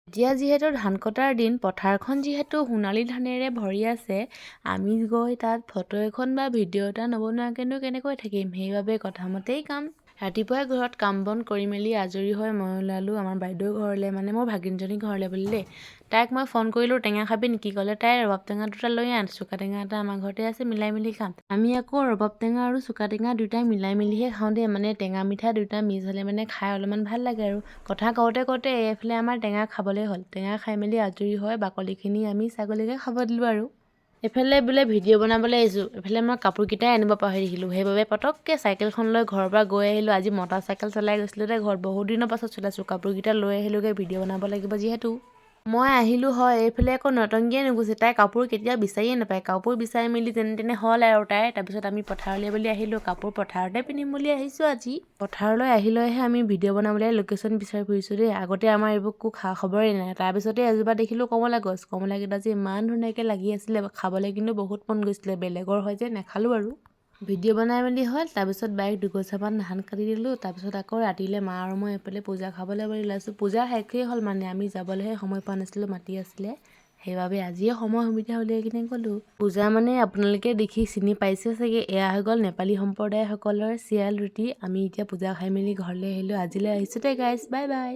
এতিয়া যিহেতু ধান কটাৰ দিন, পথাৰখন যিহেতু সোণালী ধানেৰে ভৰি আছে, আমি গৈ তাত ফটো এখন বা ভিডিঅ' এটা নবনোৱাকৈনো কেনেকৈ থাকিম। সেইবাবে কথামতেই কাম। ৰাতিপুৱাই ঘৰত কাম বন কৰি মেলি আজৰি হৈ মই ওলালোঁ আমাৰ বাইদেউৰ ঘৰলৈ, মানে মোৰ ভাগিনজনীৰ ঘৰলৈ বুলি দেই। তাইক মই ফোন কৰিলোঁ, টেঙা খাবি নেকি? ক'লে তাই ৰবাব টেঙা দুটা লৈ আন, চুকা টেঙা এটা আমাৰ ঘৰতে আছে, মিলাই মেলি খাম। আমি আকৌ ৰবাব টেঙা আৰু চুকা টেঙা দুয়োটাই মিলাই মেলিহে খাওঁ দেই, মানে টেঙা মিঠা দুয়োটা মিক্স হ'লে মানে খাই অলপমান ভাল লাগে আৰু। কথা কওঁতে এইফালে আমাৰ টেঙা খাবলৈ হ'ল। টেঙা খাই মেলি আজৰি হৈ বাকলিখিনি আমি ছাগলীকে খাব দিলোঁ আৰু। এইফালে বোলে ভিডিঅ' বনাবলৈ আহিছোঁ, এইফালে মই কাপোৰকেইটাই আনিব পাহৰি থাকিলোঁ। সেইবাবে পটককৈ চাইকেলখন লৈ ঘৰৰ পৰা গৈ আহিলোঁ। আজি মটৰ চাইকেল চলাই গৈছিলোঁ দে, ঘৰত বহুত দিনৰ পাছত চলাইছোঁ। কাপোৰকেইটা লৈ আহিলোঁগৈ, ভিডিঅ' বনাব লাগিব যিহেতু। মই আহিলোঁ হয়, এইফালে আকৌ নতংগীয়ে নুগুছে। তাই কাপোৰ কেতিয়াও বিচাৰিয়ে নাপায়। কাপোৰ বিচাৰি মেলি যেনে তেনে হ'ল আৰু তাই। তাৰপিছত আমি পথাৰলৈ বুলি আহিলোঁ। কাপোৰ পথাৰতে পিন্ধিম বুলি আহিছোঁ আজি। পথাৰলৈ আহিলৈহে আমি ভিডিঅ' বনাবলৈ লোকেশ্যন বিচাৰি ফুৰিছোঁ দেই। আগতে আমাৰ এইবোৰ একো খা খবৰেই নাই। তাৰপিছতে এজোপা দেখিলোঁ কমলা গছ। কমলাকেইটা যে ইমান ধুনীয়াকৈ লাগি আছিলে, খাবলৈ কিন্তু বহুত মন গৈছিলে। বেলেগৰ হয় যে নেখালোঁ আৰু। ভিডিঅ' বনাই মেলি হ'ল, তাৰপিছত বাইক দুগোচামান ধান কাটি দিলোঁ। তাৰপিছত আকৌ ৰাতিলৈ মা আৰু মই এইফালে পূজা খাবলৈ বুলি ওলাইছোঁ। পূজা শেষেই হ'ল, মানে আমি যাবলৈহে সময় পোৱা নাছিলোঁ, মাতি আছিলে। সেইবাবে আজিয়ে সময় সুবিধা উলিয়াই কিনে গ'লোঁ। পূজা মানে আপোনালোকে দেখি চিনি পাইছে চাগে, এয়া হৈ গ'ল নেপালী সম্প্ৰদায়সকলৰ চিৰাল ৰুটি। আমি এতিয়া পূজা খাই মেলি ঘৰলৈ আহিলোঁ। আজিলৈ আহিছোঁ দে গাইছ, বাই বাই।